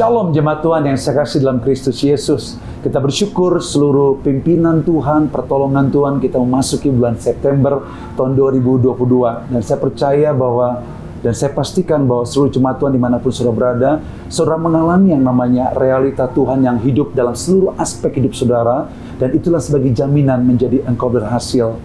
Shalom jemaat Tuhan yang saya kasih dalam Kristus Yesus. Kita bersyukur seluruh pimpinan Tuhan, pertolongan Tuhan, kita memasuki bulan September tahun 2022. Dan saya percaya bahwa, dan saya pastikan bahwa seluruh jemaat Tuhan dimanapun saudara berada, saudara mengalami yang namanya realita Tuhan yang hidup dalam seluruh aspek hidup saudara. Dan itulah sebagai jaminan menjadi engkau berhasil.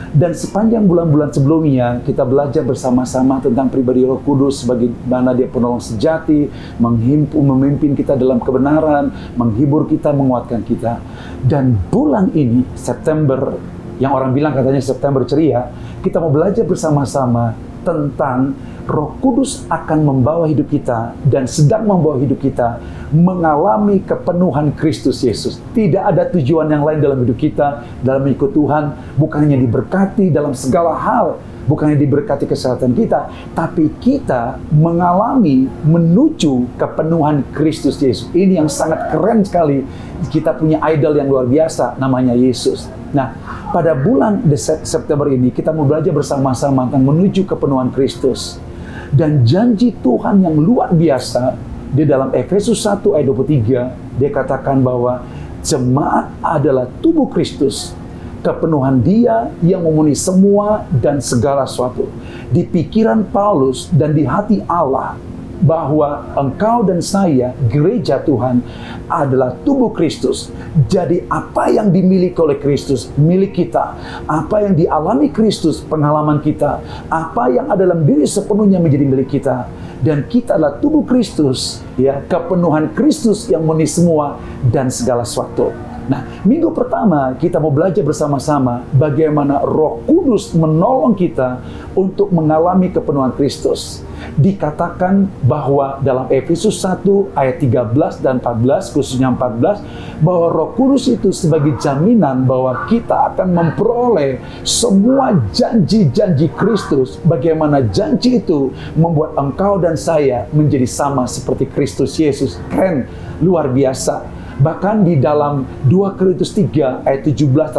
Dan sepanjang bulan-bulan sebelumnya, kita belajar bersama-sama tentang pribadi Roh Kudus, bagaimana Dia penolong sejati, memimpin kita dalam kebenaran, menghibur kita, menguatkan kita. Dan bulan ini, September, yang orang bilang katanya September ceria, kita mau belajar bersama-sama tentang Roh Kudus akan membawa hidup kita dan sedang membawa hidup kita mengalami kepenuhan Kristus Yesus. Tidak ada tujuan yang lain dalam hidup kita, dalam mengikut Tuhan, bukan hanya diberkati dalam segala hal, bukan hanya diberkati kesehatan kita, tapi kita mengalami menuju kepenuhan Kristus Yesus. Ini yang sangat keren sekali. Kita punya idol yang luar biasa, namanya Yesus. Nah, pada bulan September ini kita mau belajar bersama-sama tentang menuju kepenuhan Kristus. Dan janji Tuhan yang luar biasa di dalam Efesus 1 ayat 23, dia katakan bahwa jemaat adalah tubuh Kristus, kepenuhan Dia yang memenuhi semua dan segala sesuatu. Di pikiran Paulus dan di hati Allah, bahwa engkau dan saya, gereja Tuhan, adalah tubuh Kristus. Jadi apa yang dimiliki oleh Kristus, milik kita. Apa yang dialami Kristus, pengalaman kita. Apa yang ada dalam diri sepenuhnya menjadi milik kita. Dan kita adalah tubuh Kristus, ya, kepenuhan Kristus yang memenuhi semua dan segala sesuatu. Nah, minggu pertama kita mau belajar bersama-sama bagaimana Roh Kudus menolong kita untuk mengalami kepenuhan Kristus. Dikatakan bahwa dalam Efesus 1 ayat 13 dan 14, khususnya 14, bahwa Roh Kudus itu sebagai jaminan bahwa kita akan memperoleh semua janji-janji Kristus. Bagaimana janji itu membuat engkau dan saya menjadi sama seperti Kristus Yesus. Keren, luar biasa. Bahkan di dalam 2 Korintus 3 ayat 17-18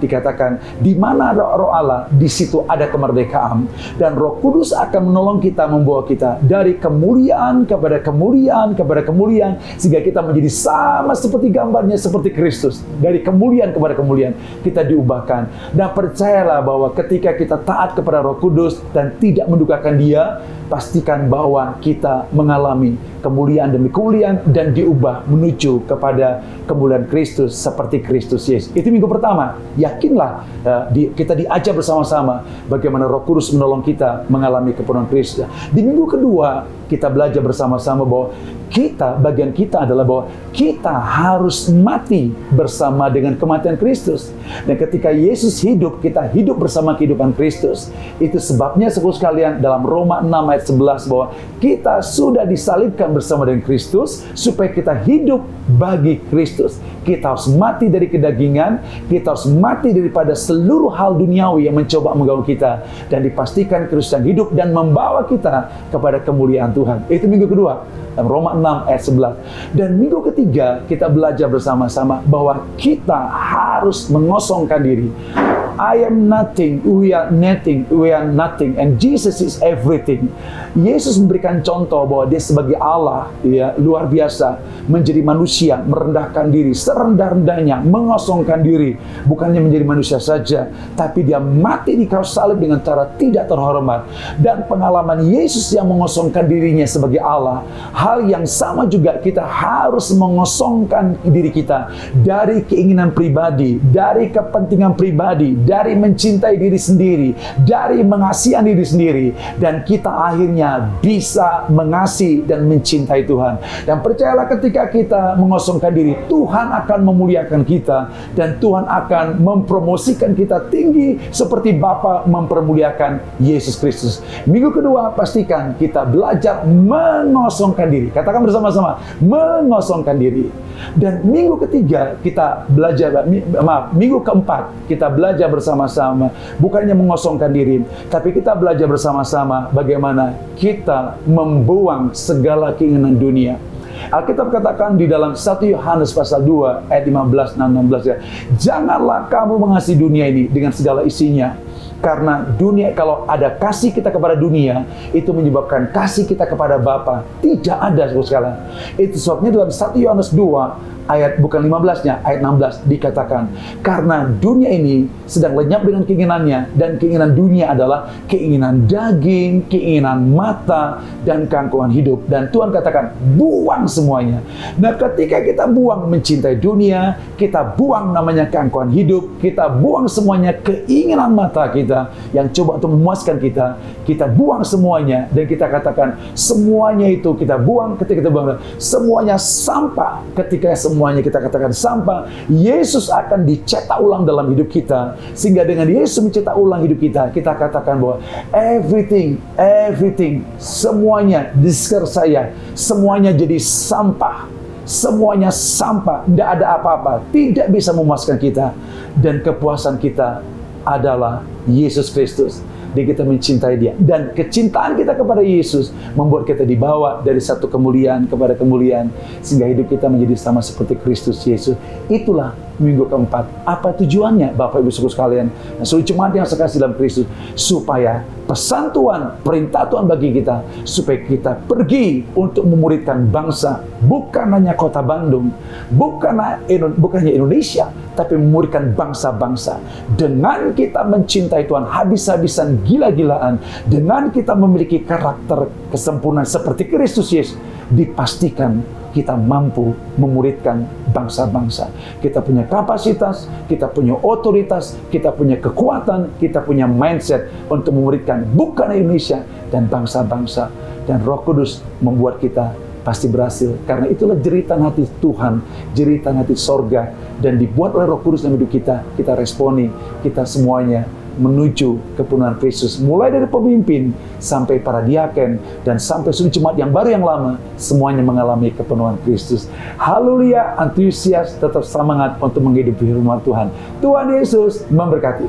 dikatakan, di mana roh Allah, di situ ada kemerdekaan. Dan Roh Kudus akan menolong kita, membawa kita dari kemuliaan kepada kemuliaan kepada kemuliaan, sehingga kita menjadi sama seperti gambarnya, seperti Kristus. Dari kemuliaan kepada kemuliaan kita diubahkan. Dan percayalah bahwa ketika kita taat kepada Roh Kudus dan tidak mendukakan Dia, pastikan bahwa kita mengalami kemuliaan demi kemuliaan dan diubah menuju kepada kemuliaan Kristus seperti Kristus Yesus. Itu minggu pertama. Yakinlah kita diajar bersama-sama bagaimana Roh Kudus menolong kita mengalami kepenuhan Kristus. Di minggu kedua kita belajar bersama-sama bahwa bagian kita adalah bahwa kita harus mati bersama dengan kematian Kristus. Dan ketika Yesus hidup, kita hidup bersama kehidupan Kristus. Itu sebabnya saudara sekalian dalam Roma 6 ayat 11 bahwa kita sudah disalibkan bersama dengan Kristus supaya kita hidup bagi Kristus. Kita harus mati dari kedagingan, kita harus mati daripada seluruh hal duniawi yang mencoba mengganggu kita, dan dipastikan Kristus yang hidup dan membawa kita kepada kemuliaan Tuhan. Itu minggu kedua, dalam Roma 6 ayat 11. Dan minggu ketiga kita belajar bersama-sama bahwa kita harus mengosongkan diri. I am nothing, we are nothing, and Jesus is everything. Yesus memberikan contoh bahwa Dia sebagai Allah, ya, luar biasa, menjadi manusia, merendahkan diri serendah-rendahnya, mengosongkan diri, bukannya menjadi manusia saja, tapi Dia mati di kayu salib dengan cara tidak terhormat. Dan pengalaman Yesus yang mengosongkan dirinya sebagai Allah, hal yang sama juga kita harus mengosongkan diri kita dari keinginan pribadi, dari kepentingan pribadi, dari mencintai diri sendiri, dari mengasihi diri sendiri, dan kita akhirnya bisa mengasihi dan mencintai Tuhan. Dan percayalah, ketika kita mengosongkan diri, Tuhan akan memuliakan kita, dan Tuhan akan mempromosikan kita tinggi seperti Bapa mempermuliakan Yesus Kristus. Minggu kedua pastikan kita belajar mengosongkan diri. Katakan bersama-sama, mengosongkan diri. Dan minggu ketiga kita belajar, minggu keempat kita belajar bersama-sama, bukannya mengosongkan diri, tapi kita belajar bersama-sama bagaimana kita membuang segala keinginan dunia. Alkitab katakan di dalam 1 Yohanes pasal 2 ayat 15 dan 16, ya, janganlah kamu mengasihi dunia ini dengan segala isinya. Karena dunia, kalau ada kasih kita kepada dunia, itu menyebabkan kasih kita kepada Bapa tidak ada, saudara sekalian. Itu sebabnya dalam 1 Yohanes 2 ayat bukan 15-nya, ayat 16 dikatakan, karena dunia ini sedang lenyap dengan keinginannya, dan keinginan dunia adalah keinginan daging, keinginan mata, dan keangkuhan hidup. Dan Tuhan katakan, buang semuanya. Nah, ketika kita buang mencintai dunia, kita buang namanya keangkuhan hidup, kita buang semuanya keinginan mata kita yang coba untuk memuaskan kita buang semuanya, dan kita katakan semuanya itu kita buang. Ketika kita buang semuanya sampah, ketika semuanya kita katakan sampah, Yesus akan dicetak ulang dalam hidup kita. Sehingga dengan Yesus mencetak ulang hidup kita, kita katakan bahwa everything, semuanya di sekitar saya, semuanya jadi sampah. Semuanya sampah, tidak ada apa-apa, tidak bisa memuaskan kita. Dan kepuasan kita adalah Yesus Kristus. Dan kita mencintai Dia. Dan kecintaan kita kepada Yesus membuat kita dibawa dari satu kemuliaan kepada kemuliaan, sehingga hidup kita menjadi sama seperti Kristus Yesus. Itulah minggu keempat. Apa tujuannya, Bapak Ibu Saudara sekalian? Nah, seluruh jemaat yang saya kasih dalam Kristus, supaya pesan Tuhan, perintah Tuhan bagi kita, supaya kita pergi untuk memuridkan bangsa, bukan hanya kota Bandung, bukan hanya Indonesia, tapi memuridkan bangsa-bangsa. Dengan kita mencintai Tuhan habis-habisan, gila-gilaan, dengan kita memiliki karakter kesempurnaan seperti Kristus Yesus, dipastikan kita mampu memuridkan bangsa-bangsa. Kita punya kapasitas, kita punya otoritas, kita punya kekuatan, kita punya mindset untuk memuridkan bukan Indonesia dan bangsa-bangsa. Dan Roh Kudus membuat kita pasti berhasil. Karena itulah jeritan hati Tuhan, jeritan hati sorga, dan dibuat oleh Roh Kudus dalam hidup kita. Kita responi, kita semuanya menuju kepenuhan Kristus. Mulai dari pemimpin sampai para diaken dan sampai seluruh jemaat yang baru yang lama, semuanya mengalami kepenuhan Kristus. Haleluya, antusias, tetap semangat untuk menghidupi firman Tuhan. Tuhan Yesus memberkati.